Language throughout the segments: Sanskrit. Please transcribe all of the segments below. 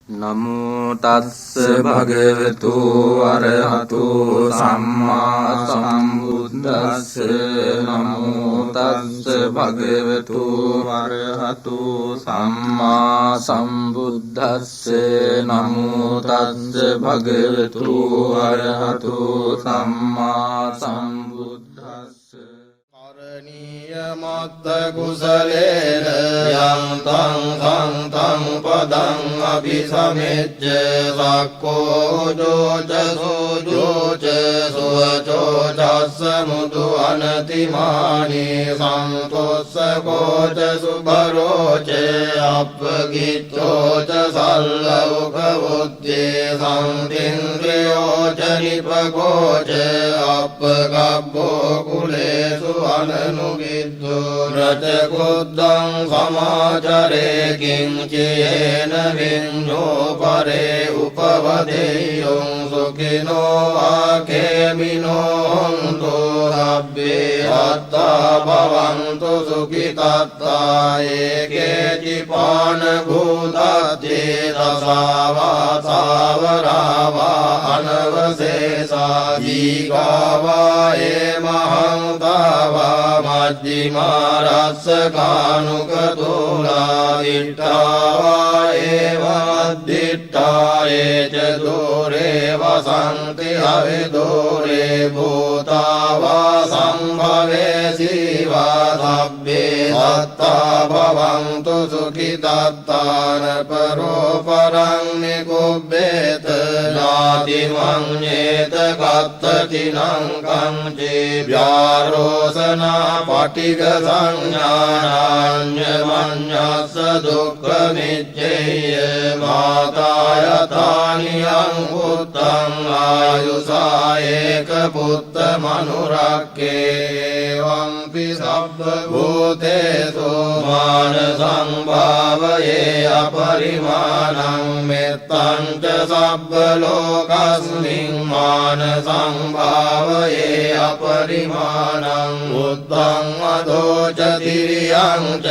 නමෝ තස්ස භගවතු අරහතෝ සම්මා සම්බුද්දස්ස නමෝ තස්ස භගවතු අරහතෝ සම්මා සම්බුද්දස්ස නමෝ තස්ස භගවතු අරහතෝ සම්මා සම්බුද්දස්ස මත්ත කුසලේන යං තං පදං අபிසමෙච්ච සක්කෝ ජෝච සෝජෝච සුවචෝ චස්ස මුදු අනතිමානී සන්තොස්සකෝච සුභරෝච අප්පගිච්ඡෝච සල්ලෞකවුත්තේ සම්තින්ද්‍රයෝච නිපකෝච අප්පගබ්බෝ කුලේසු අනනුගිද්දෝ රචකුද්දං සමාචරේ කිංචේන විඤ්ඤෝ පරේ උපවදේයං සුඛිනෝ ආකේමිනෝ හොන්තෝ සබ්බේ අත්තා භවන්තු සුඛිතත්තා ඒකේචිපාන භූතත්තේ දසාවා සාවරාවා අනවසේසා දීඝාවා මහන්තාවා මජ්ජිමා රස්සකානුකතෝලා දිට්ඨාවා මද්දිට්ඨා ඒච දෝරේ වසන්ති අවිදෝරේ භූතාවා සම්භවේ සීවා සබ්බේ සත්තා භවන්තු සුඛිතත්තාන පරෝ පරං නිකුබ්බේත නාති මඤ්ඤේත කත්තතිනං කංචේ ව්‍යාරෝසනා පටිඝ සංඥානාඤ්ඤමඤ්ඤස්ස දුක්ඛ මිච්ඡේය මාතායතානියං පුත්තං ආයුසා ඒක පුත්ත මනුරක්කේ වම්පි සබ්බ භූතේසු මාන සංභාවයේ අපරිමාණං මෙත්තං ච සබ්බ ලෝකස්මින් මාන සංභාවයේ අපරිමාණං බුද්ධං අදෝච තිරියං ච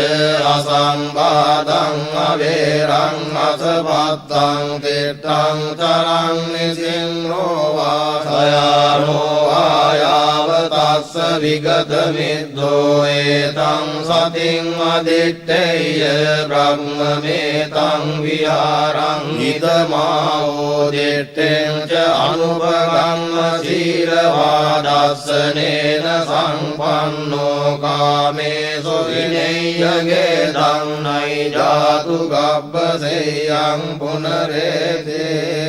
අසංබාධං අවේරං අසපත්තං තිට්ඨං තරං නිසින්නෝ වාසයානෝ ආයාව තස්ස විගත මිද්දෝ ඒතං සතින් අදිත්තේය බ්‍රහ්මමේතං විහාරං හිතමාවෝ දිත්තෙන් ච අනුපගම්ම සීලවාදස්සනේන සංපන්නෝ කාමේසු විනේයගේ ධම්නයි ජාතු ගබ්බසේයං පුනරේතේ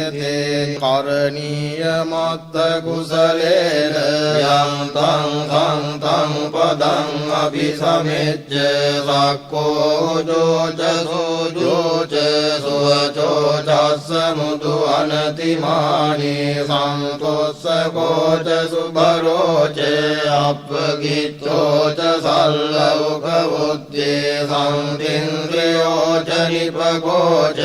කරණීය මත්ත කුසලේන යං තං පදං අபிසමෙච්ච සක්කෝ ජෝච සෝජෝච සුවචෝ චස්ස මුදු අනතිමානී සන්තොස්සකෝච සුභරෝච අප්පගිච්ඡෝච සල්ලෞකවුත්තේ සම්තින්ද්‍රයෝච නිපකෝච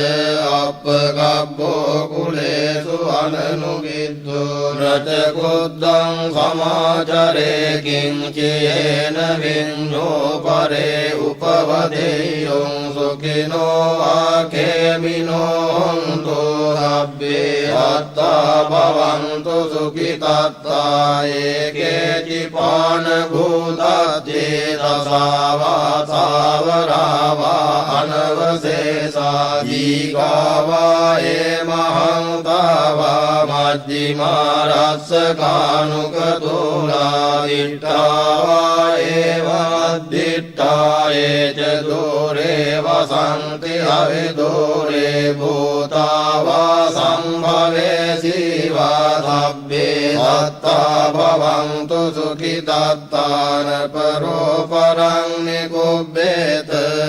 අප්පගබ්බෝ කුලේසු අනනුගිද්දෝ රචකුද්දං සමාචරේ කිංචේන විඤ්ඤෝ පරේ උපවදේයං සුඛිනෝ ආකේමිනෝ හොන්තෝ සබ්බේ අත්තා භවන්තු සුඛිතත්තා ඒකේචිපාන භූතත්තේ දසාවා සාවරාවා අනවසේසා දීඝාවා මහන්තාවා මජ්ජිමා රස්සකානුකතෝලා දිට්ඨාවා මද්දිට්ඨා ඒච දෝරේ වසන්ති අවිදෝරේ භූතාවා සම්භවේ සීවා සබ්බේ සත්තා භවන්තු සුඛිතත්තාන පරෝ පරං නිකුබ්බේත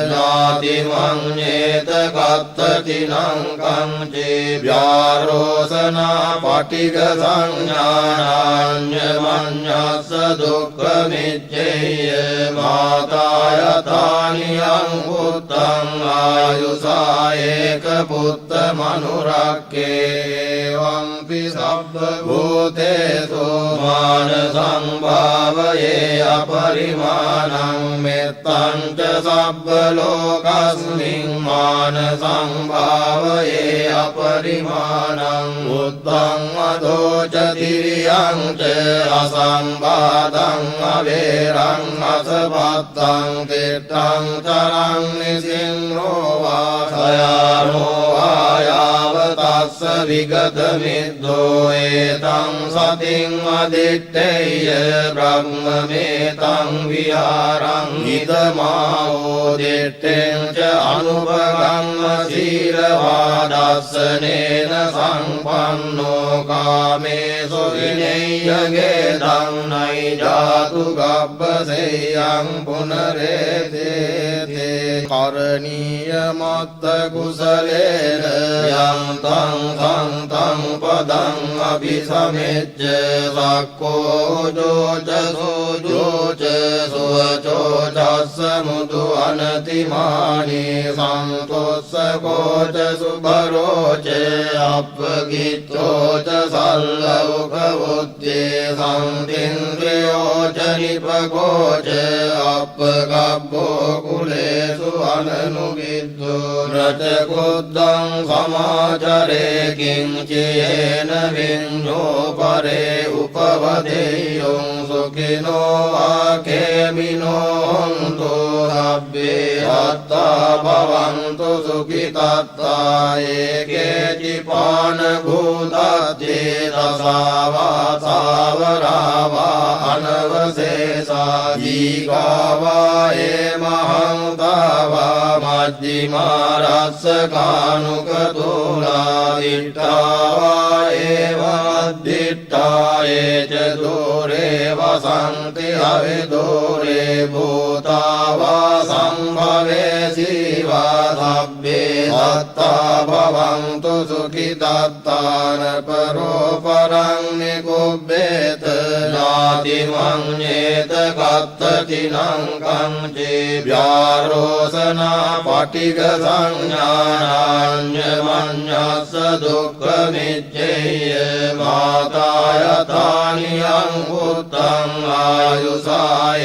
නාති මඤ්ඤේත කත්තතිනං කංචේ ව්‍යාරෝසනා පටිඝ සංඥානාඤ්ඤමඤ්ඤස්ස දුක්ඛ මිච්ඡේය මාතායතානියං පුත්තං ආයුසා ඒක පුත්ත මනුරක්කේ වම්පි සබ්බ භූතේසු මාන සංභාවයේ අපරිමාණං මෙත්තං ච සබ්බ ලෝකස්මින් මාන සංභාවයේ अपरिमाणं बुद्धं अधो च तिर्यं च असंवादं अवेरं असपत्तं तीर्थं चरं निसिंहो वा शयानो आयावतस्य विगतमिद्धो एतं सतिं अदित्तेय ब्रह्ममेतं विहारं इदमावोदिष्टें च अनुभवं शीलवादस्सनेन सम्पन्नो कामेषु विनय्यगेदं नैजातु गब्बसेयं पुनरेते करणीयमत्तकुशलेन यं तं पदं अभिसमेज्य सक्को जोच सुवचो अनतिमानि सन्तोषको च सुभरो च अपगितो च सल्लौकबुद्धे सन्तीन्द्रियो च निपको च अपगब्बो कुलेषु अननुविद्धो रचकुद्धं समाचरे किञ्चेन विञ्जो परे उपवदेयो सुखिनो आखेमिनो हन्तु हव्ये हत्ता भवन्तु सुखितत्ता एके चिपानभूतध्ये दशावासावरावा अनवशेषा जीगावा एमहंतावा मध्यमारस्सकानुकतुला दिट्टावा एवमद्दिट्टा ये च दूरे वसन्ति अविदूरे भूता वा सम्भवे शिवा सभ्ये दत्ता भवन्तु सुखितत्तान परोपरं निगुह्येत नातिमन्येत कत्तचिनं कञ्चेव्यारोसना पटिकसंज्ञानान्यमन्यस्य दुःखमित्येय मातायतानि अङ्गुत्तम् आयुषा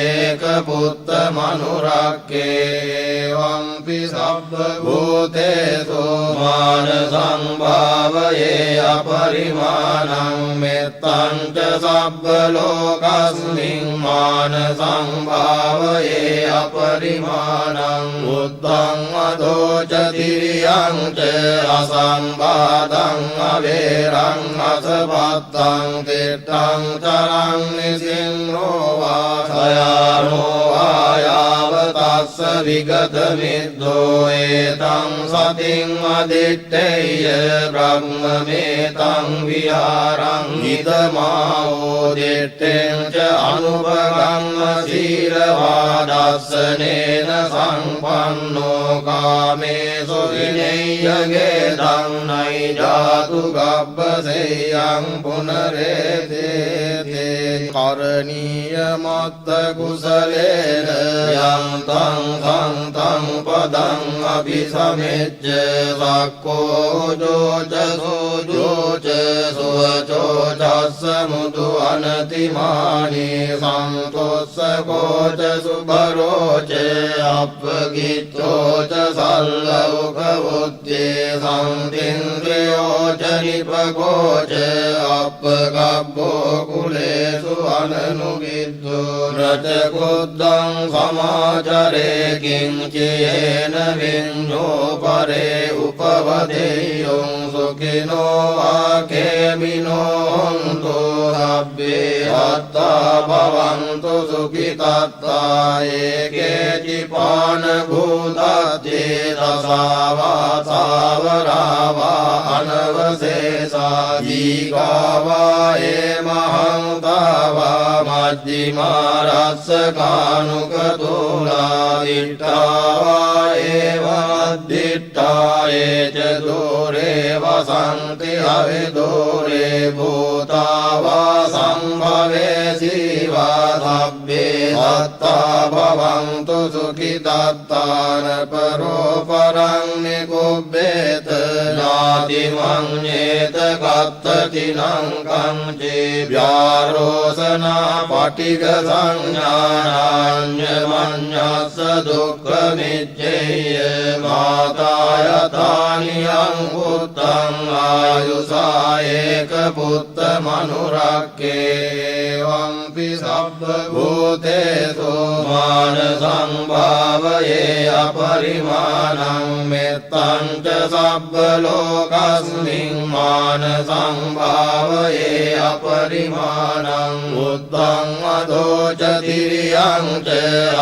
एकपुत्रमनुरक्येवंपि शब्दभूतेषु मानसं भावये अपरिमाणं मित्तं च शब्दलोकस्मिन् मानसं भावये अपरिमाणं बुद्धं अधो च तिर्यं च असंवादं अवेरं असपत्तं तीर्थं चरं निसिंहो वा शयानो आयावतस्य विगतमिद्धो एतं सतिं अदित्तेय ब्रह्ममेतं विहारं इदमावोदिष्टें च अनुभवं शीलवादस्सनेन सम्पन्नो कामेषु विनय्यगेदं नैजातु गब्बसेयं पुनरेते करणीयमत्तकुशलेन यं तं पदं अभिसमेज्य सक्को जोच सुवचो अनतिमानि सन्तोषको च सुभरो च अपगितो च सल्लौकबुद्धे सन्तीन्द्रियो च निपको च अपगब्बो कुलेषु अननुविद्धो रचकुद्धं समाचरे किञ्चेन विञ्जो परे उपवदेयो सुखिनो आखेमिनो हन्तु हव्ये हत्ता भवन्तु सुखितत्ता एके चिपानभूतध्ये दशावासावरावा अनवशेषा जीगावा एमहंतावा मध्यमारस्सकानुकतुला दिट्टावा एवमद्दिट्टा ये च दूरे वसन्ति अविदूरे भूता वा सम्भवे शिवा सभ्ये दत्ता भवन्तु सुखितत्तान परोपरं निगुह्येत नातिमन्येत कत्तचिनं कञ्चेव्यारोसना पटिकसंज्ञानान्यमन्यस्य दुःखमित्येय मातायत तानियं उत्तं आयुषा एकपुत्रमनुरक्के एवंपि सर्वभूतेषु मानसं भावये अपरिमाणं मित्तं च सर्वलोकस्मिन् मानसं भावये अपरिमाणं बुद्धं अधो च तिर्यं च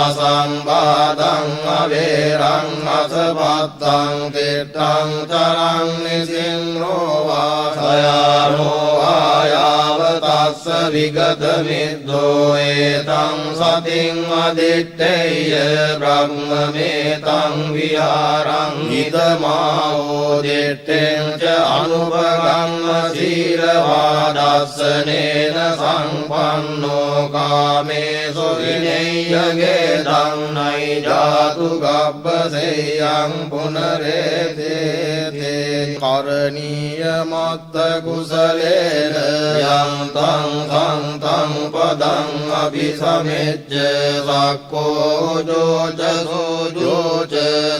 असंवादं अवेरं असपत्तं तिष्ठं चरं निसिंहो वा सयानो आयावतस्य विगतमिद्धो एतं सतिं अदित्तेय ब्रह्ममेतं विहारं इदमावोदिष्टें च अनुभगमशीलवादर्शनेन सम्पन्नो कामेषु विनय्यगेदं नैजातु गब्बसेयं पुनरेते करणीयमत्तकुशलेन यं तं पदं अभिसमेज्य सक्को जोच सोजोच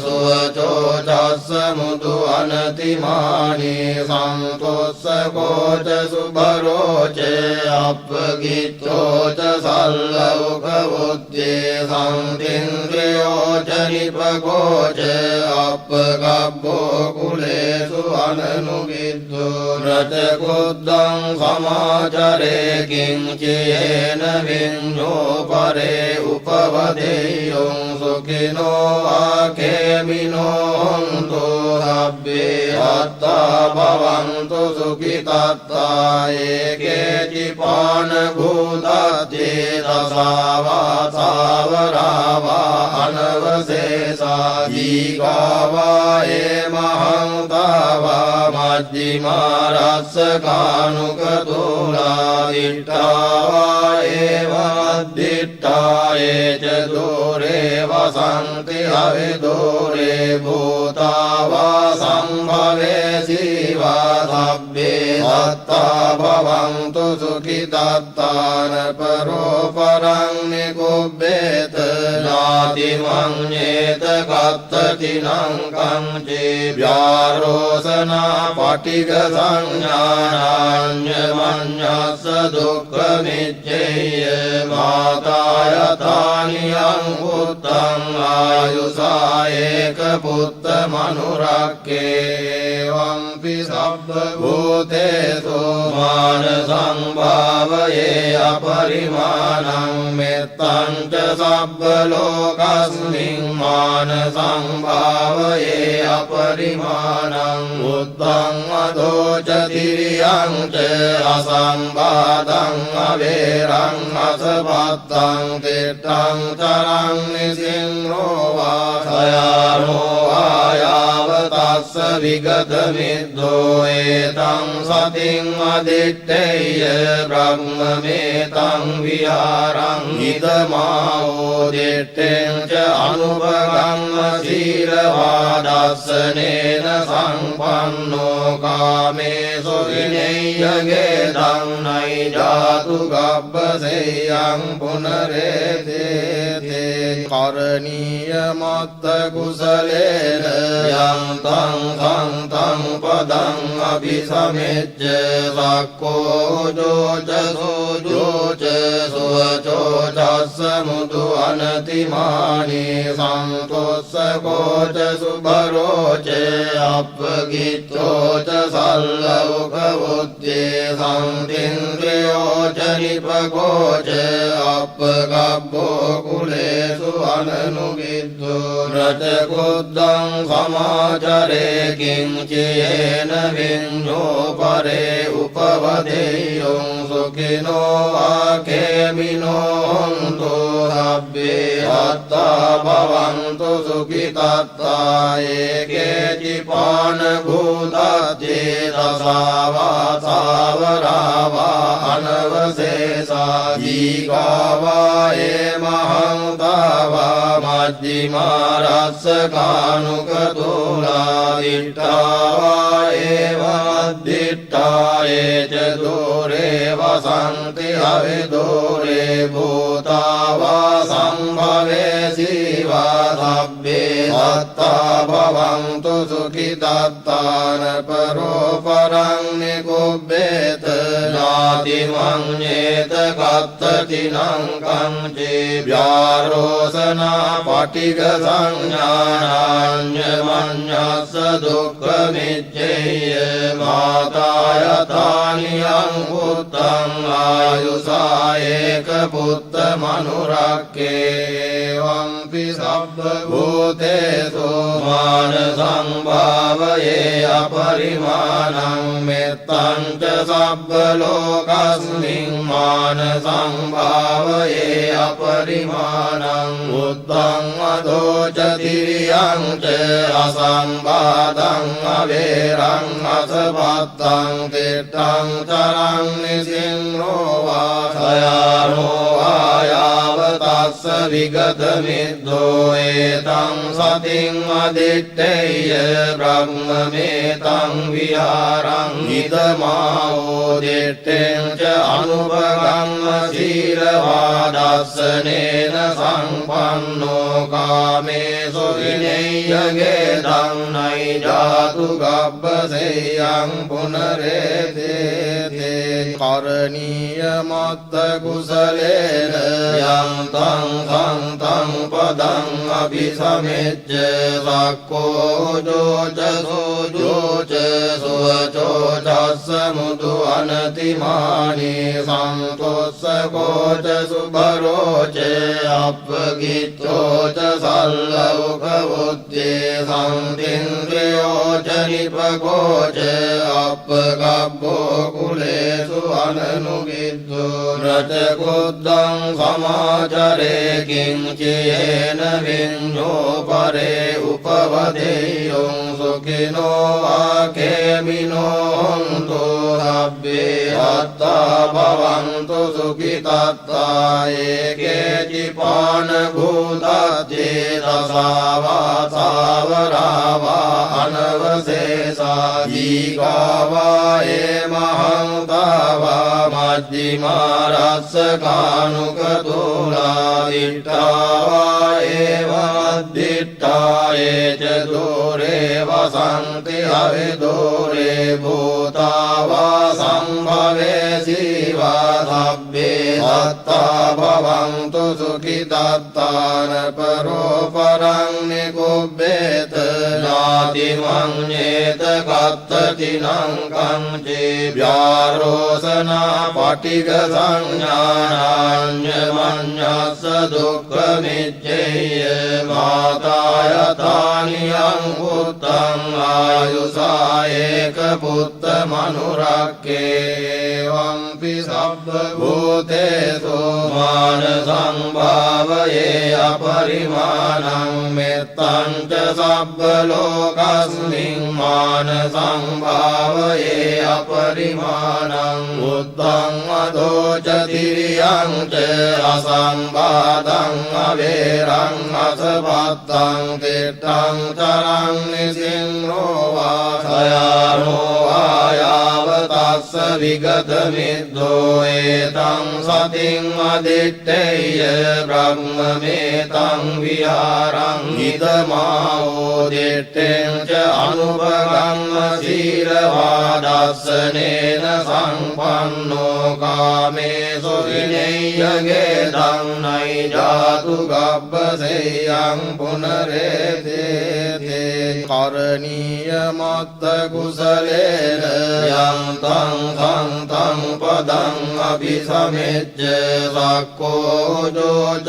सुवचोचस्समुदु अनतिमानि सन्तोषकोच सुभरोच अपगित्योच सल्लौकबुद्धे सन्तीन्द्रियोच निपकोच अपगब्बो कुलेषु अननुविद्धो रचकुद्धं समाचरे किञ्चियेन विඤ्ඤो परे उपवदेयं सुखिनो आखेमिनो हन्तु सब्बे हत्ता भवन्तु सुखितत्ता एके चिपानभूतत्ते दशावा सावरावा अनवशेषा जीगावा एमहंतावा मध्यमा रसकानुकतुला दिट्टावा एवद्दिट्टा ये च दूरे वसन्ति हविदूरे भूता वा सम्भवे शिवा सब्बे दत्ता भवन्तु सुखितत्तान परोपरं निगुह्येत नातिमन्येत कत्तचिनं कंचे व्यारोसना पटिकसंज्ञानान्यमन्यस्य दुःखमिच्छेय माता यथानियं उत्तं आयुषा एकपुत्रमनुरक्के एवंपि सर्वभूतेषु मानसं भावये अपरिमाणं मित्तं च सर्वलोकस्मिन् मानसं भावये अपरिमाणं बुद्धं अधो च तिर्यं च असंवादं अवेरं असपत्तं तिष्ठं चरं निसिंहो वा सयानो आयावतस्य विगतमिद्धो एतं सतिं अदित्तेय ब्रह्ममेतं विहारं इदमावोदिष्टें च अनुभगमशीलवादर्शनेन सम्पन्नो कामेषु विनय्यगेदं नैजातु गब्बसेयं पुनरेते करणीयमत्तकुशलेन यं तं पदं अभिसमेज्य सक्को जोच सोजोच सुवचोचस्समुदु अनतिमानि सन्तोषकोच सुभरोच अपगित्योच सल्लौकबुद्धे सन्तीन्द्रियोच निपकोच अपगब्बो कुलेषु अननुविद्धो रचकुद्धं समाचरे किञ्चियेन विඤ्ඤो परे उपवदेयं सुखिनो आखेमिनो हन्तु सब्बे हत्ता भवन्तु सुखितत्ता एके चिपानभूतत्ते दशावा सावरावा अनवशेषा जीगावा एमहंतावा मध्यमा रसकानुकतुला दिट्टावा एवद्दिट्टा ये च दूरे वसन्ति हविदूरे भूता वा सम्भवे शिवा सब्बे दत्ता भवन्तु सुखिदत्तान परोपरं निगुब्बेत नातिमन्येत कत्ततिनं कंचेव्यारोसना पटिक संज्ञानान्यमन्यस्स दुःखमिच्छेय मातायतानियं पुत्रं आयुषा एकपुत्रमनुरक्येवंपि सर्वभूतेषु मानसं भावये अपरिमाणं मेत्तं च सर्वलोकस्मिन् मानसं भावये अपरिमाणं बुद्धं अधो च तिर्यं च असंवादं अवेरं असपत्तं तीर्थं चरं निसिंहो वा सयानो आयावतस्स विगतमिद्धो एतं सतिं अदित्तेय ब्रह्ममेतं विहारं हितमावोदिष्टें च अनुभवं शीलवादर्शनेन सम्पन्नो कामेषु विनय्यगेदं नैजातु गब्बसेयं पुनरेते करणीयमत्तकुशलेन यं तं तं पदं अभिसमेज्य सक्को जोच सुवचोचस्समुदु अनतिमानि सन्तोषको च सुभरो च अपगितो च सल्लौकबुद्धे सन्तीन्द्रियो च निपको च अपगब्बो कुलेषु अननुविद्धो रचकोद्दं समाचरे किञ्चेन विඤ्ඤो परे उपवदेयो सुखिनो वाकेमिनो हन्तु सब्बे हत्ता भवन्तु सुखितत्ता एके चिपानभूताद्ये दशावा सावरावा अनवशेषा जीवावा एमहन्तावा मध्यमारस्सकानुकतुलादिष्टावा एवमद्दिष्टा ये च दूरे वसन्ति हविदूरे भूता वा सम्भवे शिवा सब्बे दत्ता भवन्तु सुखिदत्तान परोपरं निगुब्बेत नातिमन्येत कत्ततिनं कंचेव्यारोसना पटिक संज्ञानान्यमन्यस्स दुःखमिच्छेय मातायतानियं पुत्रं आयुषा एकपुत्रमनुरक्येवंपि सर्वभूतेषु मानसं भावये अपरिमाणं मेत्तं च सर्वलोकस्मिन् मानसं भावये अपरिमाणं बुद्धं अधो च तिर्यं च असंवादं अवेरं असपत्तं तीर्थं चरं निसिंहो वा सयानो आयावतस्स विगतमिद्धो एतं सतिं अदित्तेय ब्रह्ममेतं विहारं हितमावोदिष्टें च अनुभवं शीलवादर्शनेन सम्पन्नो कामेषु विनय्यगेदं नैजातु गब्बसेयं पुनरेते करणीयमत्तकुशलेन यं तं पदं अभिसमेज्य सक्को जोच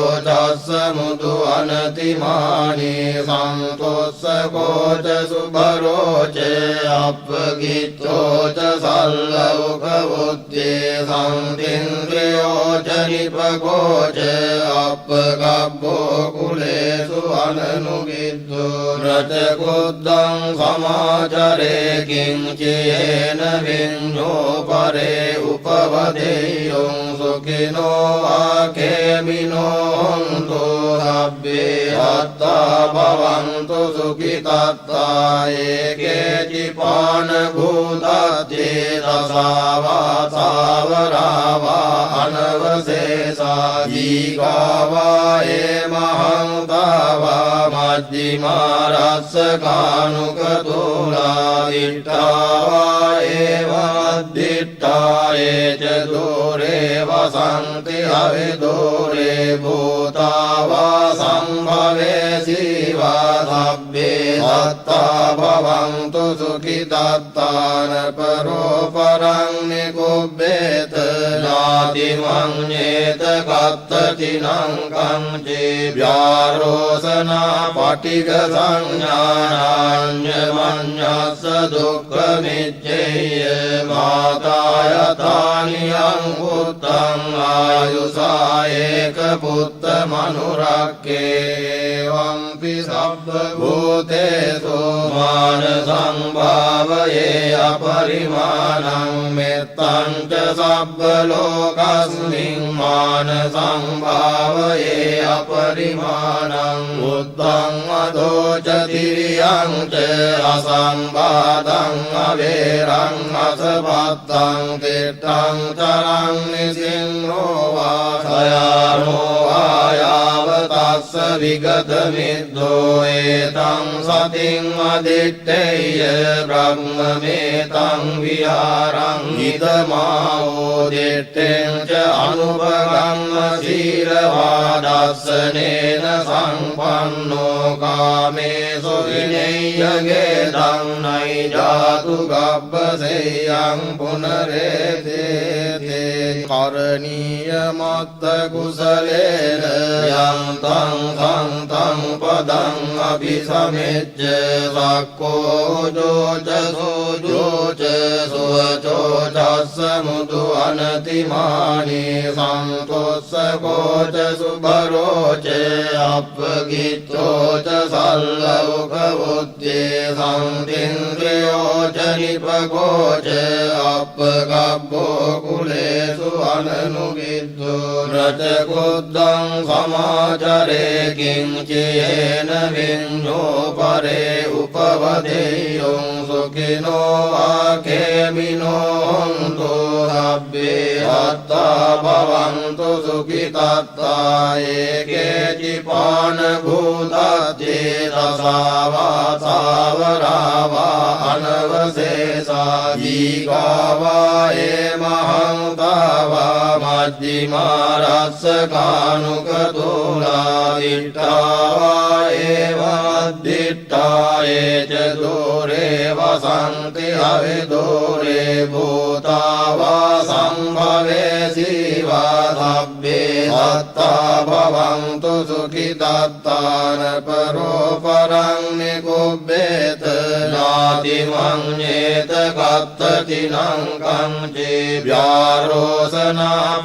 सुवचोचस्समुदु अनतिमानि सन्तोषको च सुभरो च अपगितो च सल्लौकबुद्धे सन्तीन्द्रियो च निपको च अपगब्बो कुलेषु अननुविद्धो रचकोद्दं समाचरे किञ्चेन विඤ्ඤो परे उपवदेयो सुखिनो वाकेमिनो हन्तु सब्बे हत्ता भवन्तु सुखितत्ता एके चिपानभूताद्ये दशावा सावरावा अनवशेषा जीवावा एमहन्तावा तावा मज्जिमारस्सकानुकतुलादिष्टा वा एवमद्दिष्टा ये च दूरे वसन्ति अविदूरे भूता वा सम्भवे शिवा सभ्ये दत्ता भवन्तु सुखिदत्तान परोपरं निकुब्बेत नातिमन्येत कत्तचिनं कंचेभ्यारोसना पटिकसंज्ञानान्यमन्यस्य दुःखमिच्छेय माता यथानि अङ्गुत्तम् आयुषा एकपुत्रमनुरक्येवंपि सर्वभूतेषु मानसं भावये अपरिमाणं मेत्तं च सर्वलोकस्मिन् मानसं भावये अपरिमाणं बुद्धं अधो च तिर्यं च असंवादं अवेरं असपत्तं तीर्थं चरं निसिंहो वा सयानो आयावतस्य विगतमिद्धो एतं सतिं अदित्तेय ब्रह्ममेतं विहारं इदमावोदिष्टें च अनुभवं शीलवादस्सनेन सम्पन्नो कामेषु विनय्यगेदं नैजातु गब्बसेयं पुनरेतेते करणीयमत्तकुशलेन यं तं सन्तं पदम् अभिसमेज्य सकोजोच सुवचोचसमुदु अनतिमानि सन्तोषकोच सुभरोच अपगिच्चोच सल्लौकबुद्धे सन्तीन्द्रियोच निपगोच अपगब्बो कुलेषु अननुविद्धो रचकुद्धं समाचरे किञ्चेन विञ्जो परे उपवदेयो सुखिनो वाखेमिनो हन्तु सभ्ये हत्ता भवन्तु सुखितत्ता एके चिपानभूतचेतसा वा सावरा वा अनवशेषा जीवा वा एमहन्ता वा मज्जिमारस्सकानुकतुलादिष्टा वा एवमद्दिष्टा ये च दूरे वसन्ति अविदूरे भूता वा सम्भवे शिवा सभ्ये दत्ता भवन्तु सुखिदत्तान परोपरं निकुब्बेत नातिमन्येत कत्तचिनं कंचेभ्यारोसना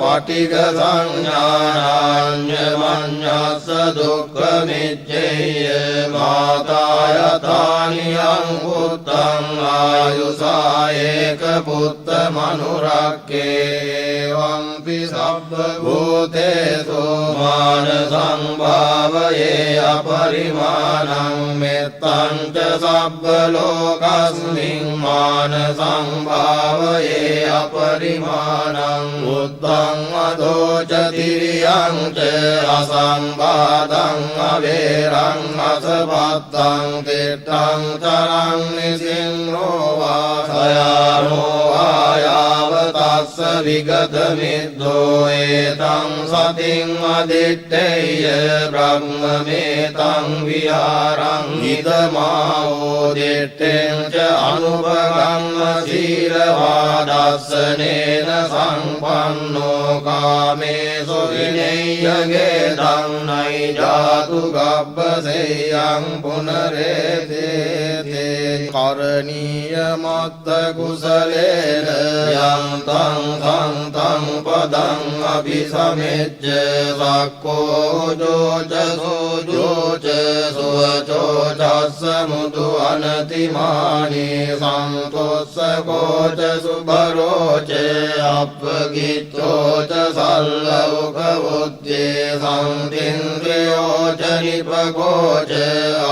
पटिकसंज्ञानान्यमन्यस्य दुःखमिच्छेय माता यथानि अङ्गुत्तम् आयुषा एकपुत्रमनुरक्येवंपि सर्वभूतेषु मानसं भावये अपरिमाणं मेत्तं च सर्वलोकस्मिन् मानसं भावये अपरिमाणं बुद्धं अधो च तिर्यं च असंवादं अवेरं असपत्तं तीर्थं चरं निसिंहो वा सयानो आयावतस्य विगतमिद्धो एतं सतिं अदित्तेय ब्रह्ममेतं विहारं इदमावोदिष्टें च अनुभवं शीलवादस्सनेन सम्पन्नो कामेषु विनय्यगेदं नैजातु गब्बसेयं पुनरेतेते करणीयमत्तकुशलेन यं तं सन्तं पदम् अभिसमेज्य सकोजोच सुवचोचसमुदु अनतिमानि सन्तोषकोच सुभरोच अपगिच्चोच सल्लौ उखवुद्ये सन्तीन्द्रियो च निपको च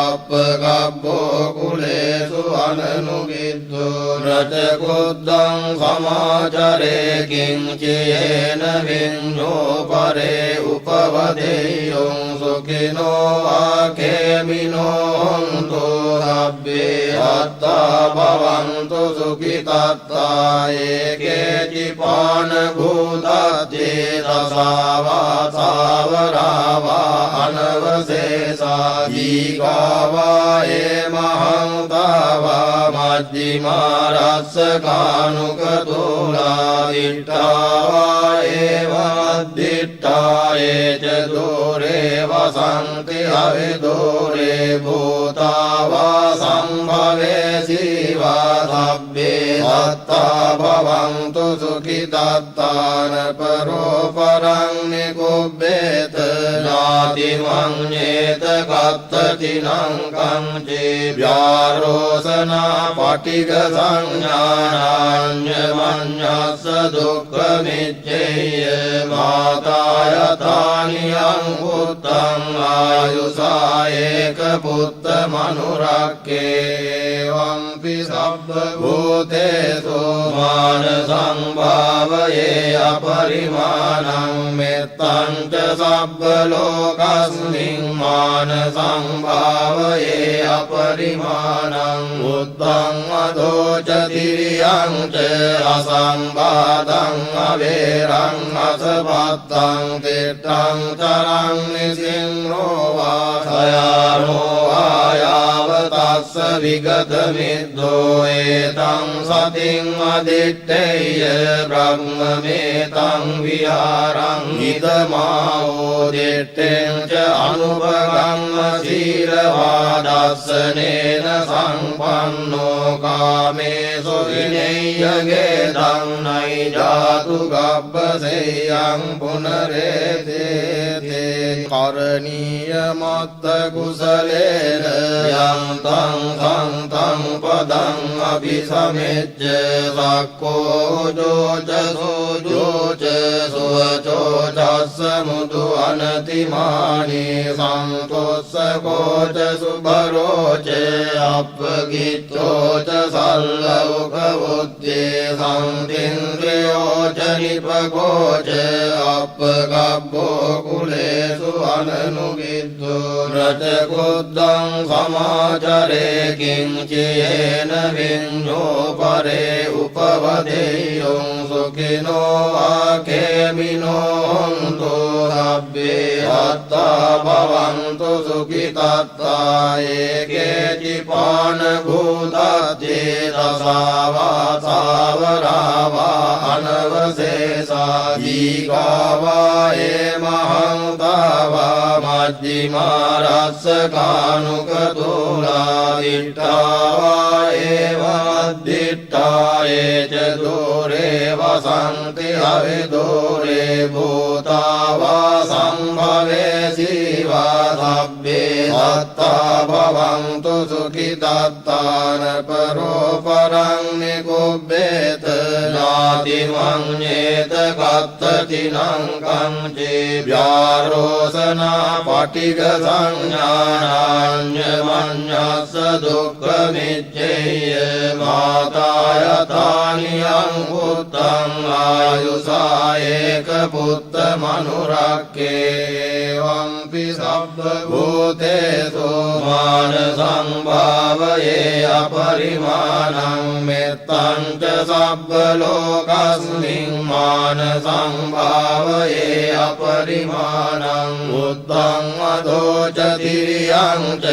अपगब्बो कुलेषु अननुविद्धो न च कुद्धं समाचरे किञ्चयेन विञ्जो परे उपवदेयो सुखिनो वाकेमिनो हन्तु हव्ये हत्ता भवन्तु सुखितत्ता एके चिपानभूतत्ये दशावा सावरावा अनवशेषा जीगावा महन्तावा मध्यमा रसकानुकतुला दिट्टावा मद्दिट्टा ये च दूरे वसन्ति अविदूरे भूता वा सम्भवे शिवा सभ्ये दत्ता भवन्तु सुखिदत्तान परोपरं निगुह्येत नातिमन्येत कत्तचिनं कञ्चिव्यारोसना पटिकसंज्ञानान्यमन्यस्य दुःखमिच्छेय माता यथानियं पुत्रम् आयुषा एकपुत्रमनुरक्येवंपि सर्वभूतेषु मानसं भावये अपरिमाणं मित्तं च सर्वलोकस्मिन् मानसं भावये अपरिमाणं बुद्धं अधो च तिर्यं च असंवादं अवेरं असपत्तं तीर्थं चरं निसिंहो वा सयानो वा यावतस्य विगतमिद्धो एतं सतिम् अदिष्टेय ब्रह्ममेतं विहारं इदमावोदिष्टें च अनुभवं शीलवादर्शनेन सम्पन्नो कामेषु विनय्यगेदं नैजातु गब्बसेयं पुनरेते करणीयमत्तकुशलेन यं तं सन्तं पदम् अभिसमेज्य सक्को जोच सुवचोचस्समुदु अनतिमानि सन्तोषको च सुभरो च अपगितो च सल्लौकबुद्धे सन्तीन्द्रियो च निपको च अपगब्बो कुलेषु अननुविद्धो न च कुद्धं समाचरे किञ्चयेन विञ्जो परे उपवदेयो सुखिनो वाकेमिनो हन्तु हव्ये हत्ता भवन्तु सुखितत्ता एके चिपानभूतत्ये दशावा सावरावा अनवशेषा जीगावा महन्तावा मध्यमा रसकानुकतुला दिट्टावा मद्दिट्टा ये च दूरे वसन्ति अविदूरे भूता वा सम्भवे शिवा सभ्ये दत्ता भवन्तु सुखिदत्तान परोपरं निगुह्येत नातिमन्येत कत्तचिनं कञ्चिव्यारोसना पटिकसंज्ञानान्यमन्यस्य दुःखमिच्छेय माता यथानियं पुत्रम् आयुषा एकपुत्रमनुरक्येवंपि सर्वभूतेषु मानसं भावये अपरिमाणं मित्तं च सर्वलोकस्मिन् मानसं भावये अपरिमाणं बुद्धं अधो च तिर्यं च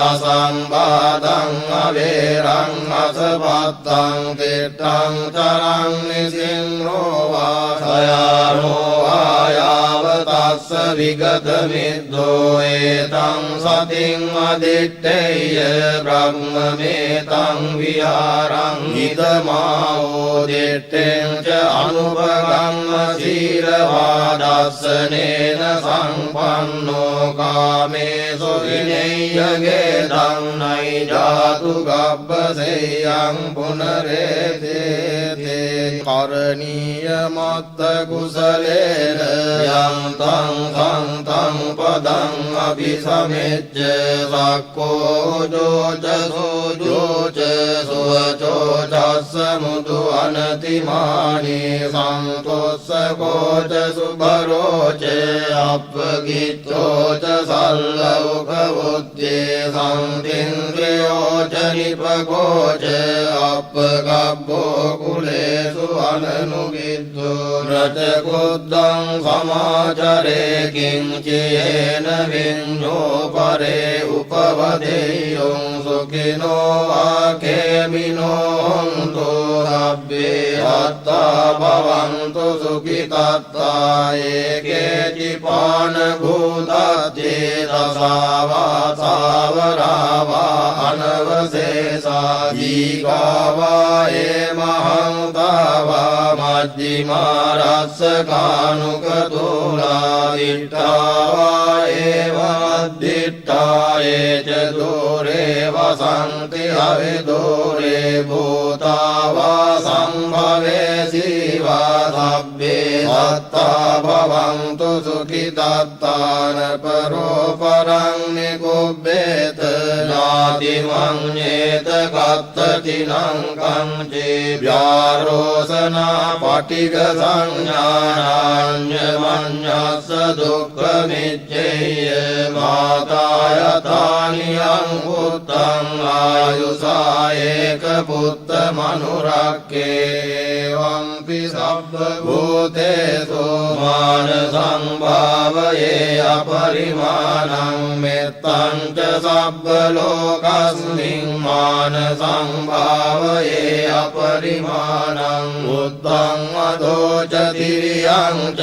असंवादं अवेरं असपत्तं तीर्थं चरं निसिंहो वा सयानो वा यावता තස්ස විගතමිද්දෝ ඒතං සතින් අදිත්තේය බ්‍රහ්මමේතං විහාරං ඉදමාවෝ දිත්තෙන් ච අනුපගම්ම සීලවාදස්සනේන සංපන්නෝ කාමේසු විනේයගේ ධම්නයි ජාතු ගබ්බසෙයං පුනරේතේ කරණීය මත්ත කුසලේන යං තං සංතං පදං අபிසමෙච්ච සක්කෝ ජෝච සෝජෝච සුවචෝ චස්ස මුදු අනතිමානී සන්තොස්සකෝච සුභරෝච අප්පගිච්ඡෝච සල්ලෞකවුද්දේ සම්තින්ද්‍රයෝච නිපගෝච අප්පගබ්බෝ කුලේසු අනනුගිද්දෝ රචකුද්දං සමාචරේ කිංචේන විඤ්ඤෝ පරේ උපවදේයං සුඛිනෝ ආකේමිනෝ හොන්තෝ සබ්බේ අත්තා භවන්තු සුඛිතත්තා ඒකේචිපාන භූතත්තේ දසාවා සාවරාවා අනවසේසා දීඝාවා මහංතාවා මජ්ජිමා රස්සකානුකතෝලා දිට්ඨාවා මද්දිට්ඨා ඒච දෝරේ වසන්ති අවිදෝරේ භූතාවා සම්භවේ සීවා සබ්බේ සත්තා භවන්තු සුඛිතත්තාන පරෝ පරං නිකුබ්බේත නාති මඤ්ඤේත කත්තතිනං කංචේ ව්‍යාරෝසනා පටිග සංඥානාඤ්ඤ මඤ්ඤස්ස දුක්ඛ මිච්ඡේය මාතායතානියං පුත්තං ආයුසා ඒක පුත්ත මනුරක්කේ වම්පි සබ්බ භූතේසු මාන සංභාවයේ අපරිමාණං මෙත්තං ච සබ්බ ලෝකස්මින් මාන සංභාවයේ අපරිමාණං බුද්ධං අදෝච තිරියං ච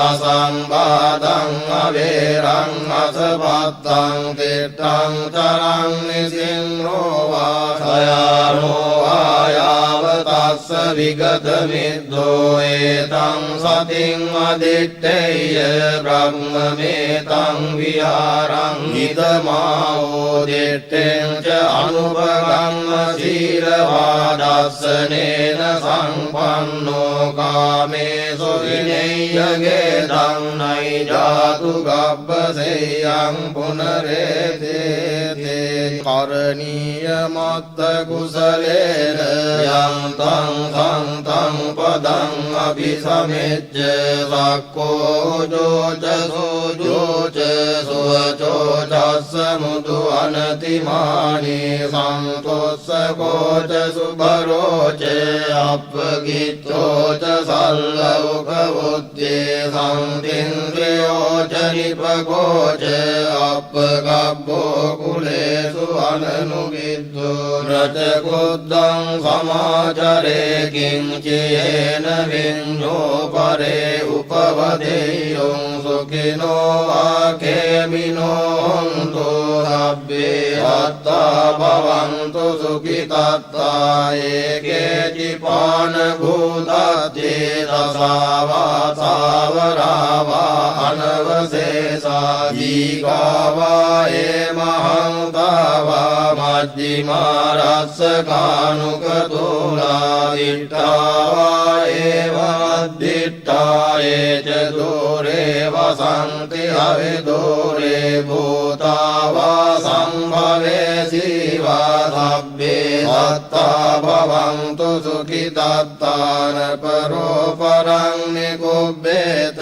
අසම්බාධං අවේරං අසපත්තං තිට්ඨං තරං නිසින්රෝ වාසයානෝ ආයාව තස්ස විගතමිද්දෝ ඒතං සතින් අදිත්තේය බ්‍රහ්මමේතං විහාරං ඉදමාවෝ දිත්තෙන් ච අනුපගම්ම සීලවාදස්සනේන සංපන්නෝ කාමේසු විනේයගේ ධම්නයි ජාතු ගබ්බසෙයං පුනරේතේ කරණීය මත්ත කුසලේන යං තං සංතං පදං අபிසමෙච්ච සක්කෝ ජෝච සෝජෝච සුවචෝ චස්ස මුදු අනතිමානී සන්තොස්සකෝච සුභරෝච අප්පගිච්ඡෝච සල්ලෞකවුද්දේ සම්තින්ද්‍රයෝච නිපගෝච අප්පගබ්බෝ කුලේසු අනනුගිද්දෝ රචකුද්දං සමාචරේ කිංචේන විඤ්ඤෝ පරේ උපවදේයං සුඛිනෝ ආකේමිනෝ හොන්තෝ සබ්බේ අත්තා භවන්තු සුඛිතත්තා ඒකේචිපාන භූතත්තේ දසාවා සාවරාවා අනවසේසා දීඝාවා මහංතාවා මජ්ජිමා රස්සකානුකතෝලා දිට්ඨාවා මද්දිට්ඨා ඒච දෝරේ වසන්ති අවිදෝරේ භූතාවා සම්භවේ සීවා සබ්බේ සත්තා භවන්තු සුඛිතත්තාන පරෝ පරං නිකුබ්බේත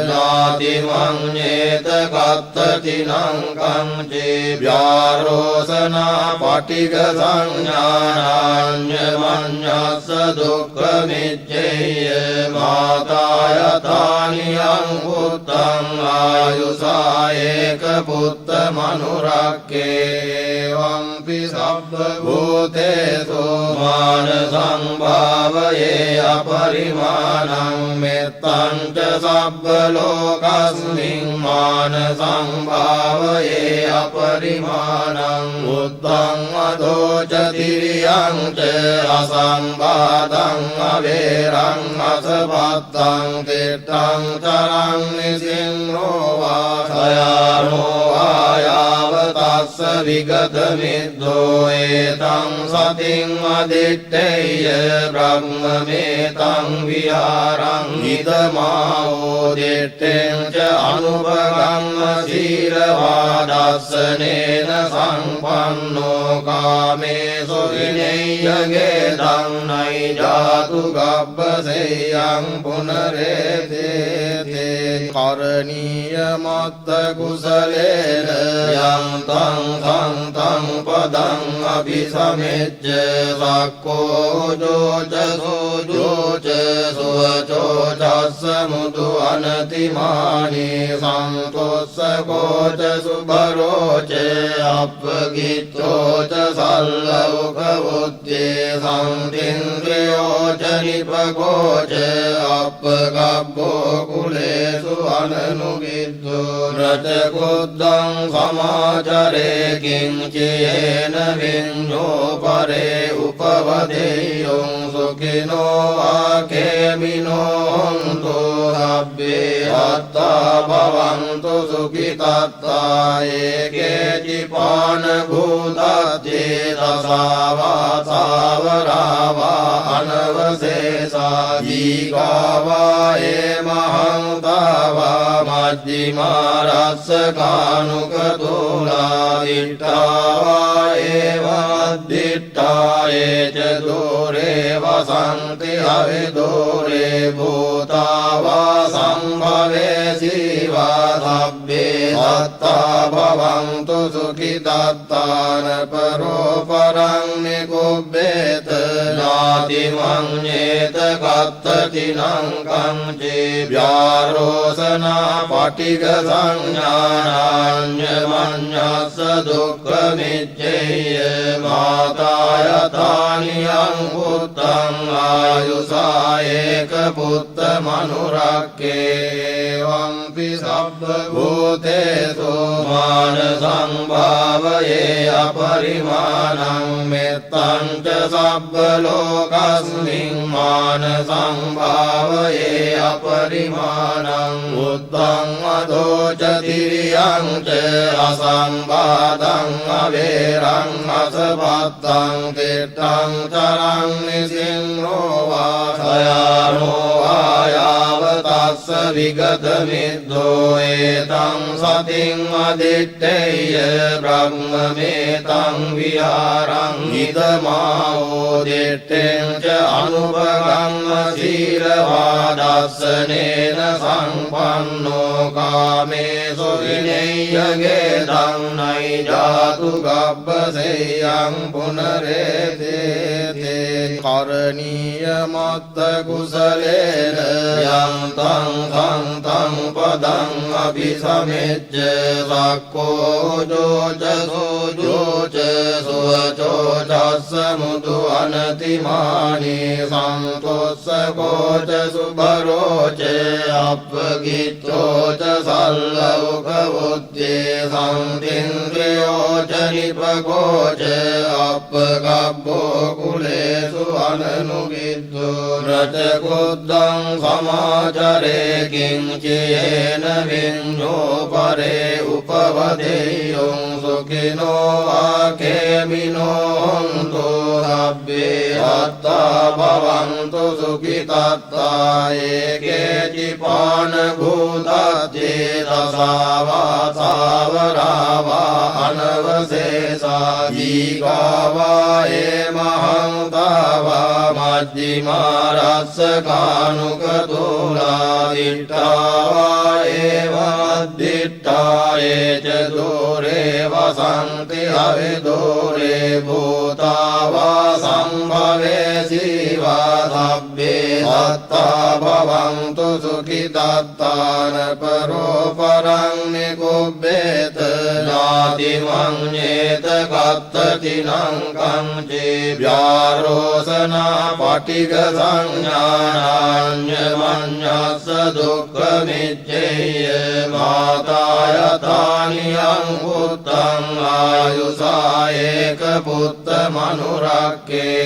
නාති මඤ්ඤේත කත්තතිනං කංචේ ව්‍යාරෝසනා පටිග සංඥානාඤ්ඤ මඤ්ඤස්ස දුක්ඛ මිච්ඡේය මාතායතානියං පුත්ත भूतं आयुषा एकपुत्रमनुरक्येवंपि सर्वभूतेषु मानसं भावये अपरिमाणं मित्तं च सर्वलोकस्मिन् मानसं भावये अपरिमाणं बुद्धं अधो च तिर्यं च असंवादं अवेरं असपत्तं तीर्थं चरं निसिंहो वा सयानो आयावतस्य विगतमिद्धो एतं सतिं अदित्तेय ब्रह्ममेतं विहारं इदमावोदिष्टें च अनुभवं शीलवादस्सनेन सम्पन्नो कामेषु विनय्यगेदं नैजातु गब्बसेयं पुनरेतेते करणीयमत्तकुशलेन यं तं पदं अभिसमेज्य सकोजोच सुवचोचस्समुदु अनतिमानि सन्तोषकोच सुभरोच अपगित्रोच सल्लौकबुद्धे सन्तीन्द्रियोच निपकोच अपगब्बो कुलेषु अननुविद्धो रजकुद्धं समाचरे किञ्चेन विन्यो परे उपवदेयो सुखिनो वाकेमिनो हन्तु हव्ये हत्ता भवन्तु सुखितत्ता एके चिपानभूतचेतसावासावरावा अनवशेषा जीगावा एमहंता वा मध्यमारस्सकानुकतोला दिट्टा वा एवमद्दिट्टा ये च दूरे वसन्ति अविदूरे भूता वा सम्भवे शिवा सभ्ये दत्ता भवन्तु सुखिदत्तान परोपरं निकुब्बेत नातिमन्येत कत्ततिनं कञ्चे व्यारोसना पटिकसंज्ञानान्यमन्यस्य दुःखमिज्जेय मातायतानि अङ्गुत्तम् आयुषा एकपुत्रमनुरक्येवंपि सर्वभूतेषु मानसं भावये अपरिमाणं मित्तं च सर्वलोकस्मिन् मानसं भावये अपरिमाणं बुद्धं अधो च तिर्यं च असंवादं अवेरं असपत्तं तीर्थं चरं निसिंहो वा सयानो आयावतस्य विगतमिद्धो एतं सतिं अदित्तेय ब्रह्ममेतं विहारं इदमावोदिष्टें च अनुभवं शीलवादस्सनेन सम्पन्नो कामेषु विनय्यगेदं नैजातु गब्बसेयं पुनरेतेते करणीयमत्तकुशलेन यं तं पदं अभिसमेज्य सकोजोच सुवचोचस्समुदु अनतिमानि सन्तोषकोच सुभरोच अपगित्रोच सल्लौकबुद्धे सन्तीन्द्रियोच निपकोच अपगब्बो कुलेषु अननुविद्धो रजकुद्धं समाचरे किञ्चेन विन्यो परे उपवदेयो सुखिनो वाकेमिनो हन्तु हव्ये हत्ता भवन्तु सुखितत्ता एके चिपानभूतचेतसावासावरावा अनवशेषा जीगावा एमहंता वा मध्यमारस्सकानुकतोला दिट्टा वा एवमद्दिट्टा ये च दूरे वसन्ति अविदूरे भूता वा सम्भवे शिवा सब्बे सत्ता भवन्तु सुखितात्तान परोपरं निकुब्बेत नातिमन्येत कत्ततिनं कंचेभ्यारोसना पटिक संज्ञानान्यमन्यस्य दुःखमिच्छेय मातायतानि अङ्गुत्तं आयुषा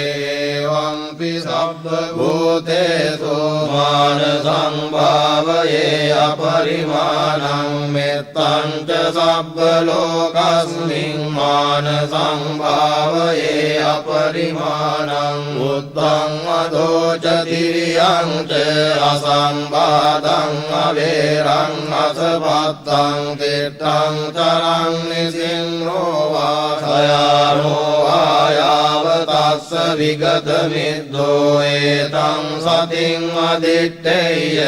एकपुत्रमनुरक्येवंपि सर्वभूतेषु मानसं भावये अपरिमाणं मेत्तं च सर्वलोकस्मिन् मानसं भावये अपरिमाणं बुद्धं अधो च तिर्यं च असंवादं अवेरं असपत्तं तिष्ठं चरं निसिंहो वा सयानो आयावतस्य विगतमिद्धो एतं सतिं अदिष्टेय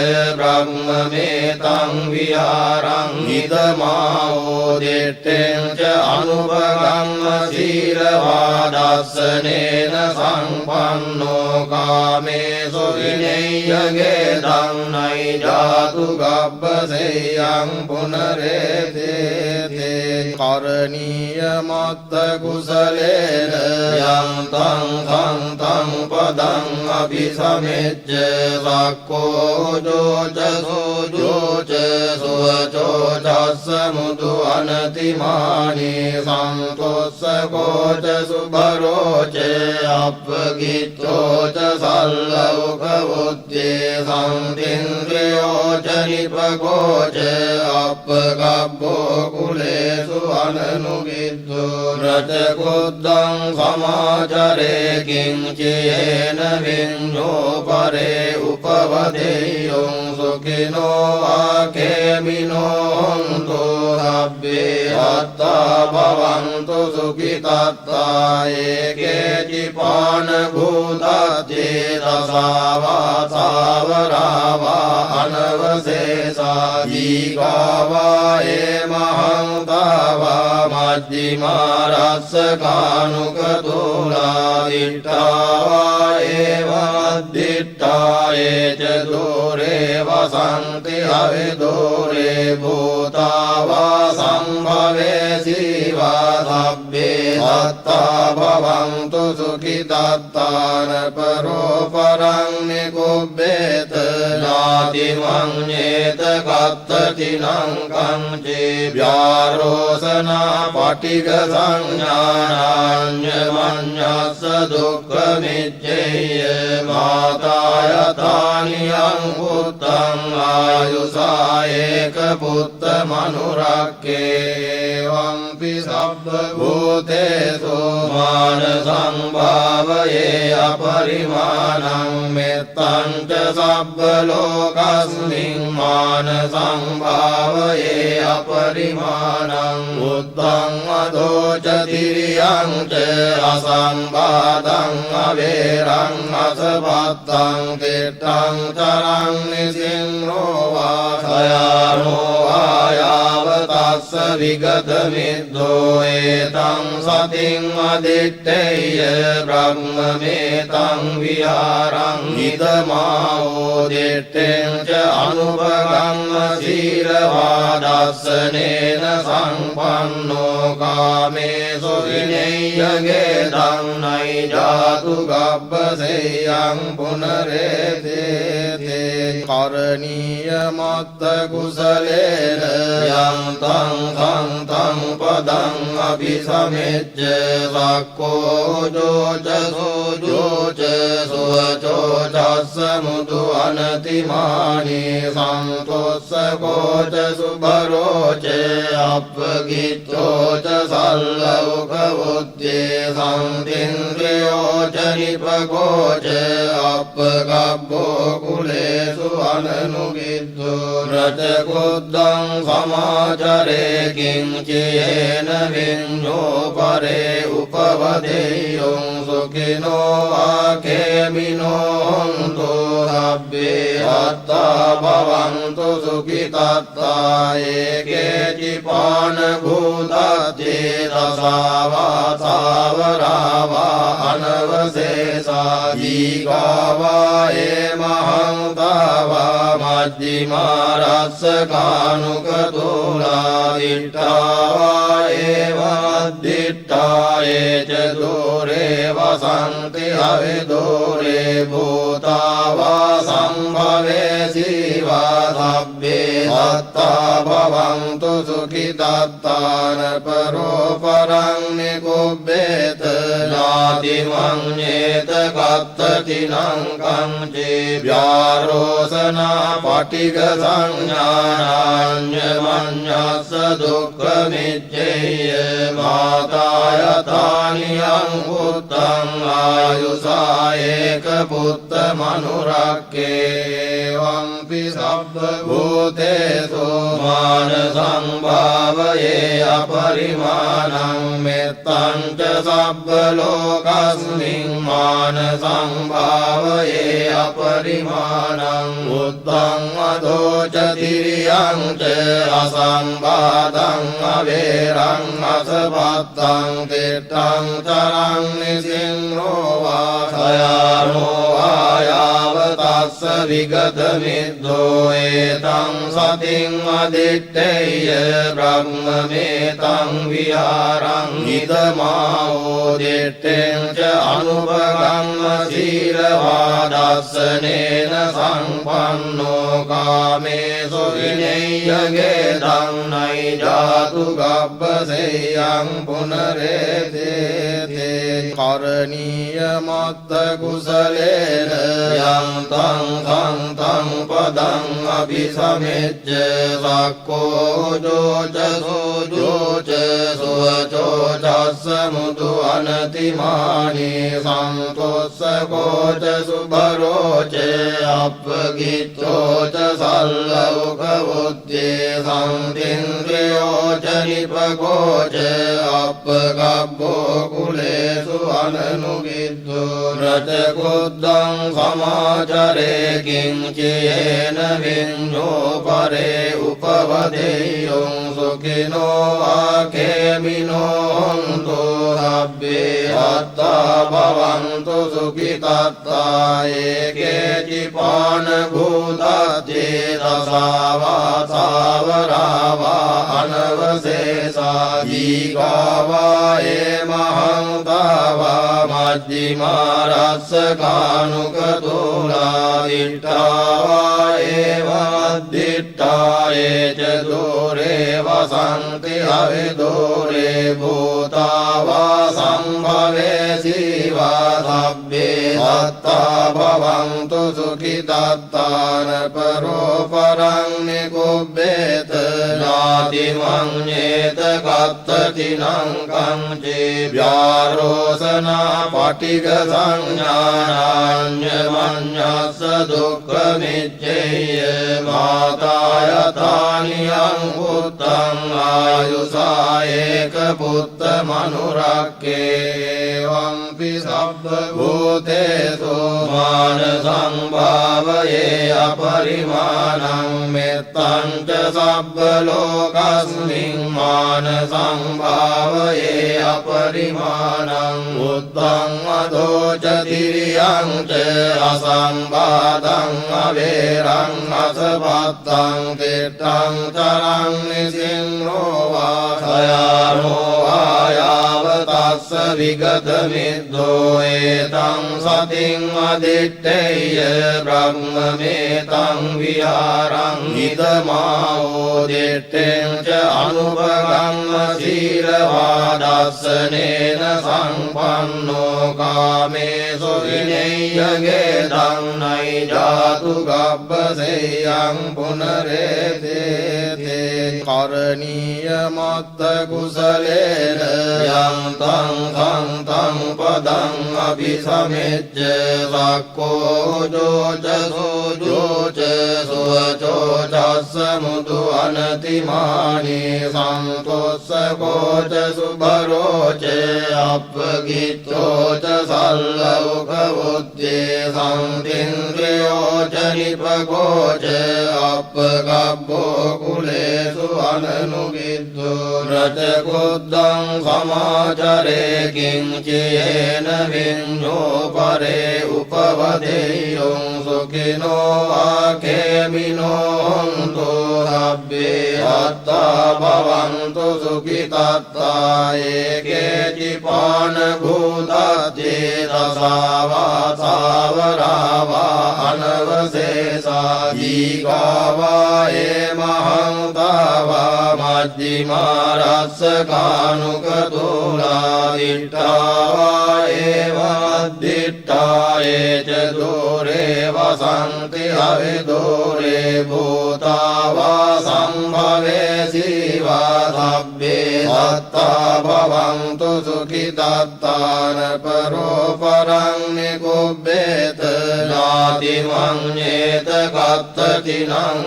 ब्रह्ममेतं विहारं इदमावोदिष्टें च अनुभवगम्यशीलवादस्सनेन सम्पन्नो कामेषु विनय्यगेदं नैजातु गब्बसेयं पुनरेतेते करणीयमत्तकुशलेन यं तं पदं अभिसमेज्य वाक्कोजो च सोजो च सुवचो च समुदो अनतिमानि सन्तोषको च सुभरो च अपगितो च सल्लौकबुद्धे सन्तीन्द्रियो च निपको च अपगब्बो कुलेषु अननुविद्धो रचकुद्धं समाचरे किञ्चेन विඤ्ඤो परे उपवदेयो सुखिनो आखेमिनो हन्तु सब्बे हत्ता भवन्तु सुखितात्ता एके चिपानभूताद्ये दशावा सावरावा अनवशेषा जीगावा एमहंतावा मध्यमा रसकानुकतुला दिट्टावा एवमद्दिट्टा ये च दूरे वसन्ति अविदूरे भूता वा सम्भवे शिवा सब्बे सत्ता भवन्तु सुखितात्तान परोपरं निकुब्बेत नातिमन्येत कत्ततिनं कंचेभ्यारोसना पटिक संज्ञानान्यमन्यस्य दुःखमिच्छेय मातायतानि अङ्गुत्तं आयुषा एकपुत्रमनुरक्येवंपि सर्वभूतेषु मानसं भावये अपरिमाणं मेत्तं च सर्वलोकस्मिन् मानसं भावये अपरिमाणं बुद्धं अधो च तिर्यं च असंवादं अवेरं असपत्तं तिष्ठं चरं निसिंहो वा सयानो आयावतस्य विगतमिद्धो एतं सतिं अदिष्टेय ब्रह्ममेतं विहारं इदमावोदिष्टें च अनुभवगम्यशीलवादस्सनेन सम्पन्नो कामेषु विनय्यगेदं नैजातु गब्बसेयं पुनरेतेते करणीयमत्तकुशलेन यं तं पदं अभिसमेज्य वाक्कोजो च सोजो च सुवचो च समुदो अनतिमानि सन्तोषको च सुभरो च अपगितो च सल्लौकबुद्धे सन्तीन्द्रियो च निपको च अपगब्बो कुलेषु अननुविद्धो रचकुद्धं समाचरे किञ्चेन विඤ्ඤो परे उपवदेयो सुखिनो आखेमिनो हन्तु सब्बे सत्ता भवन्तु सुखितत्ता एकेचिपानभूतत्ते दशावा सावरावा अनवशेषा जीगावा महंतावा मध्यमा रसकानुकतुला दिट्ठावा मद्दिट्ठा च दूरे वसन्ति हविदूरे भूतावा सम्भवे शिवा सब्बे सत्ता भवन्तु सुखितत्तान परोपरं निगुब्बेत नातिमन्येत कत्ततिनं कंचे व्यारोसना पटिकसंज्ञानान्यमन्यस्य दुःखमिच्छेय माता यथानियं पुत्रं आयुषा एकपुत्रमनुरक्येवंपि सर्वभूतेषु मानसं भावये अपरिमाणं मित्तं च सर्वलोकस्मिन् मानसं भावये अपरिमाणं बुद्धं अधो च तिर्यं च असंवादं अवेरं असपत्तं तिष्ठं चरं निसिंहो वा क्षयामो आयावतस्य विगतमिद्धो एतं सतिं अदित्तेय ब्रह्ममेतं विहारं इदमावोदिष्टें च अनुभवगमशीलवादर्शनेन सम्पन्नो कामेषु विनय्यगेदं नैजातु गब्बसेयं पुनरेतेते करणीयमत्तकुशलेन यं तं पदं अभिसमेज्य सक्कोजोच सोजोच सुवचोचस्समुदु अनतिमानि सन्तोषकोच सुभरोच अपगिच्चोच सल्लौकबुद्धे सन्तीन्द्रियोच निपकोच अपगब्बो कुलेषु अननुविद्धो रचकुद्धं समाचरे किञ्चेन विञ्जो परे उपवदेयं सुखिनो आखेमिनो हन्तु सब्बे सत्ता भवन्तु सुखितत्ता एकेचिपानभूतत्ते दशावा सावरावा अनवशेषा जीगावा महंतावा मध्यमा रसकानुकतुला दिट्ठावा मद्दिट्ठा च दूरे वसन्ति हविदूरे भूतावा सम्भवे शिवा सब्बे सत्ता भवन्तु सुखितत्तान परोपरं निगुब्बेत नातिमन्येत कत्ततिनं कंचे व्यारोसना पटिकसंज्ञानान्यमन्यस्य दुःखमिच्छेय माता यथानियं पुत्रं आयुषा एकपुत्रमनुरक्येवंपि सर्वभूतेषु मानसं भावये अपरिमाणं मित्तं च सर्वलोकस्मिन् मानसं भावये अपरिमाणं बुद्धं अधो च तिर्यं च असंवादं अवेरं असपत्तं तिष्ठं चरं निसिंहो वा क्षयामो आयावतस्य विगतमिद्धो एतं सतिं अदित्तेय ब्रह्ममेतं विहारं इदमावोदिष्टें च अनुभवगमशीलवादर्शनेन सम्पन्नो कामेषु विनय्यगेदं नैजातु गब्बसेयं पुनरेतेते करणीयमत्तकुशलेन यं तं पदं पदं अभिसमेज्य सक्को जोच सुजोच सुवचो समुदु अनतिमानि संतोषको च सुभरो च अपगितो च सल्लौकबुद्धि संतीन्द्रियो च निपको च अपगब्बो कुलेषु अननुविद्धो रचकुद्धं समाचरे किञ्चियेन विඤ्ඤो परे उपवदेयं सुखिनो आखेमिनो हन्तु सब्बे हत्ता भवन्तु सुखितत्ता एके चिपानभूताद्ये दशावा सावरावा अनवशेषा जीवावा एमहंतावा मध्यमा रसकानुकतुला दिट्टावा एवद्दिट्टा ये च दूरे वसन्ति हविदूरे भूतावा सम्भवे शिवा सब्बे सत्ता भवन्तु सुखितत्तान परोपरं निगुह्येत नातिमन्येत कत्तचिनं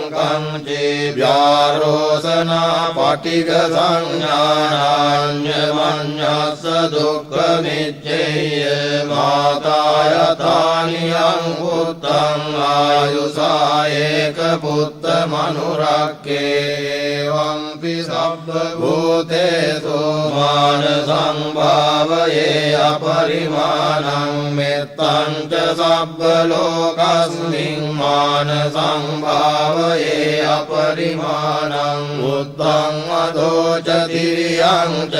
कञ्चिव्यारोसना पटिकसंज्ञानान्यमन्यस्य दुःखमिच्छेय माता यथानियं पुत्रं आयुषा एकपुत्रमनुरक्ष्येवंपि सर्वभूतेषु मानसं भावये अपरिमाणं मित्रं च सर्वलोकस्मिन् मानसं भावये अपरिमाणं बुद्धं अधो च तिर्यं च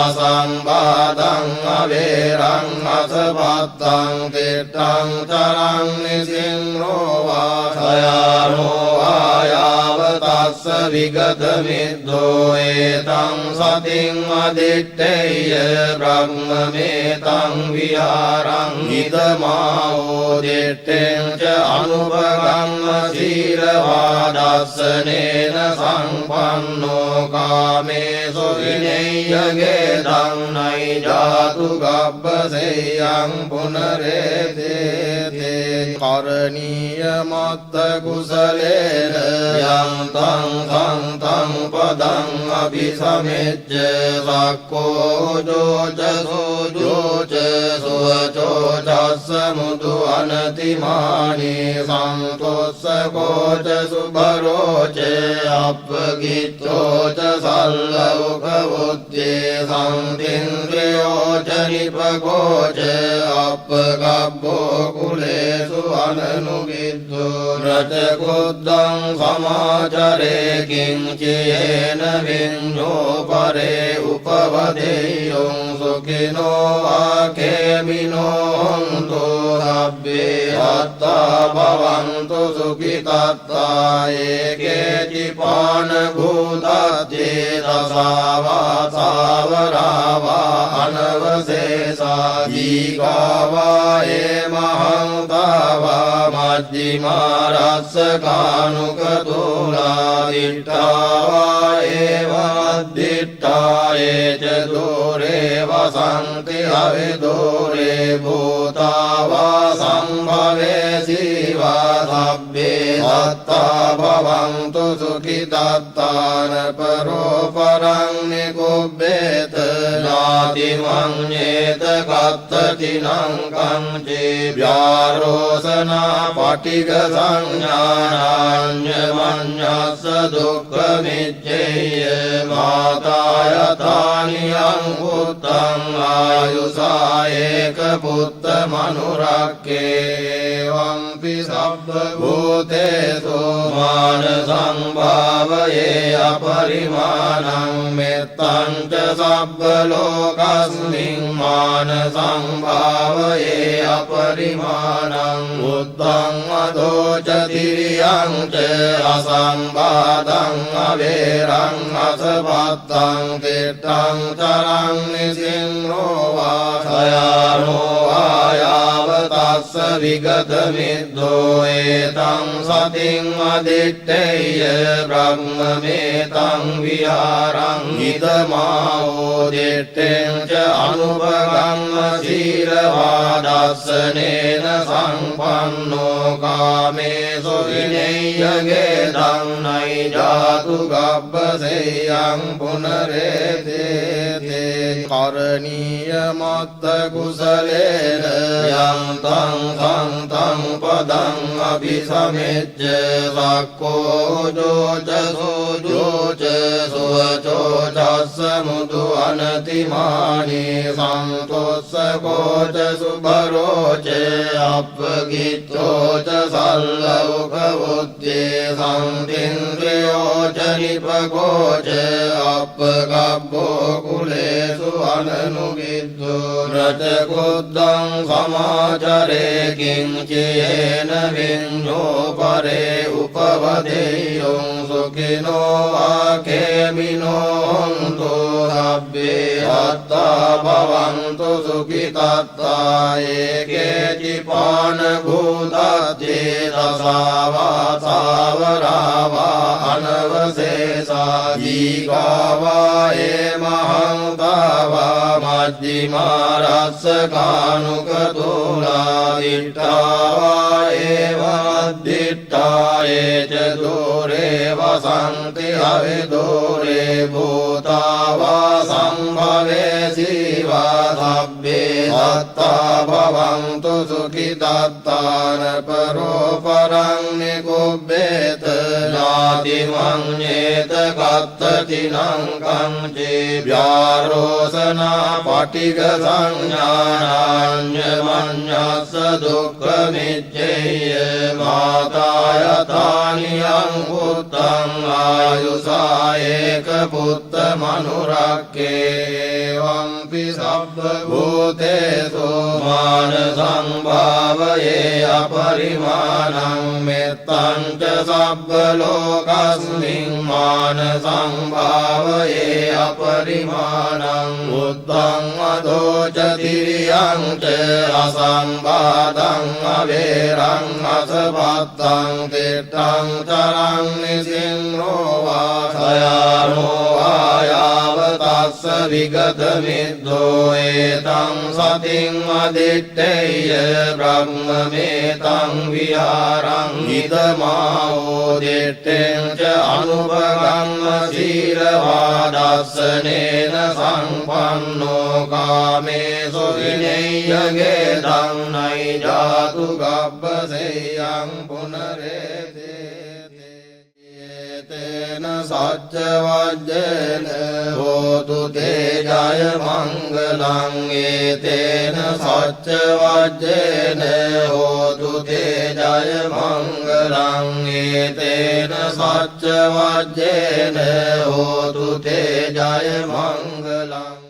असंवादं अवेरं असभक्तं तीर्थं चरं निसिंहो वा शयानो आयावतस्य विगतमिद्धो एतं सतिं अदिष्टेय ब्रह्ममेतं विहारं हितमावोदिष्टें च अनुभवं शीलवादर्शनेन सम्पन्नो कामेषु विनय्यगेदं नैजातु गब्बसेयं पुनरेतेते करणीयमत्तकुशलेन यं तं सन्तं पदं अभिसमेज्य सक्को जोच सुजोच सुवचो समुदु अनतिमानि संतोषको च सुभरो च अपगितो च सल्लौकबुद्धि संतीन्द्रियो च निपको च अपगब्बो कुलेषु अननुविद्धो रचकुद्धं समाचरे किञ्चियेन विඤ्ඤो परे उपवदेयं सुखिनो आखेमिनो हन्तु सब्बे हत्ता भवन्तु सुखितत्ता एके चिपानभूताद्ये दशावा सावरावा अनवशेषा जीवावा एमहंतावा मध्यमा रसकानुकतुला दिट्टावा एवद्दिट्टा ये च दूरे वसन्ति हविदूरे भूतावा सम्भवे शिवा सब्बे सत्ता भवन्तु सुखितत्तान परोपरं निगुह्येत नातिमन्येत कत्तचिनं कञ्चिव्यारोसना पटिकसंज्ञानान्यमन्यस्य दुःखमिच्छेय माता यथानियं पुत्रं आयुषा एकपुत्रमनुरक्ष्येवंपि सर्वभूतेषु मानसं भावये अपरिमाणं मित्रं च सर्वलोकस्मिन् मानसं भावये अपरिमाणं बुद्धं अधो च तिर्यं च असंवादं अवेरं असभक्तं तीर्थं चरं निसिंहो वा शयानो आयावतस्य තස්ස විගතමිද්දෝ ඒතං සතින් අදිත්තේය බ්‍රහ්මමේතං විහාරං හිතමාවෝ දිත්තෙන් ච අනුපගම්ම සීලවාදස්සනේන සංපන්නෝ කාමේසු විනේයගේ ධම්මයි ජාතු ගබ්බසේයං පුනරේතේ කරණීය මත්ත කුසලේන යං තං සංතං පදං අபிසමෙච්ච සක්කෝ ජෝච සෝජෝච සුවචෝ චස්ස මුදු අනතිමානී සන්තොස්ස කෝච සුභරෝච අප්පගිච්ඡෝච සල්ලෞක බුද්ධේ සම්තින්ද්‍රයෝච නිපකෝච අප්පගබ්බෝ කුලේසු අනනුගිද්දෝ රජකුද්දං සමාචරේ කිංචේන විඤ්ඤෝ පරේ උපවදේයං සුඛිනෝ ආකේමිනෝ හොන්තෝ සබ්බේ අත්තා භවන්තු සුඛිතත්තා ඒකේචිපාන භූතත්තේ දසාවා සාවරාවා අනවසේසා දීඝාවා ඒමහංතාවා මජ්ජිමා රස්සකානුක තෝලා දිට්ඨාවා ඒවද්දිට්ඨා ඒච දෝරේ වසන්ති අවිදෝරේ භූතාවා සම්භවේ සීවා සබ්බේ සත්තා භවන්තු සුඛිතත්තාන පරෝ පරං නිකුබ්බේත නාති මඤ්ඤේත කත්තතිනං කංචේ ව්‍යාරෝසනා පටිඝ සංඥානාඤ්ඤ මඤ්ඤස්ස දුක්ඛ මිච්ඡේය මාතායතානියං පුත්තං ආයුසා ඒක පුත්ත මනුරක්කේ වම්පි සබ්බ භූතේසු මාන සංභාවයේ අපරිමාණං මෙත්තං ච සබ්බ ලෝකස්මින් මාන සංභාවයේ අපරිමාණං බුද්ධං අදෝච තිරියං ච අසංබාධං අවේරං අසපත්තං තිට්ඨං තරං නිසින්නෝ වාසයානෝ ආයාව තස්ස විගතමිද්දෝ ඒතං සතින් අදිත්තේය බ්‍රහ්මමේතං විහාරං හිතමාවෝ දිත්තෙන් ච අනුපගම්ම සීලවාදස්සනේන සංපන්නෝ කාමේසු විනේයගේ ධම්මයි ජාතු ගබ්බසේයං පුනරේතේ තේන සච්ච වජ්ජේන හෝතු තේ ජය මංගලං ඒතේන සච්ච වජ්ජේන හෝතු තේ ජය මංගලං ඒතේන සච්ච වජ්ජේන හෝතු තේ ජය මංගලං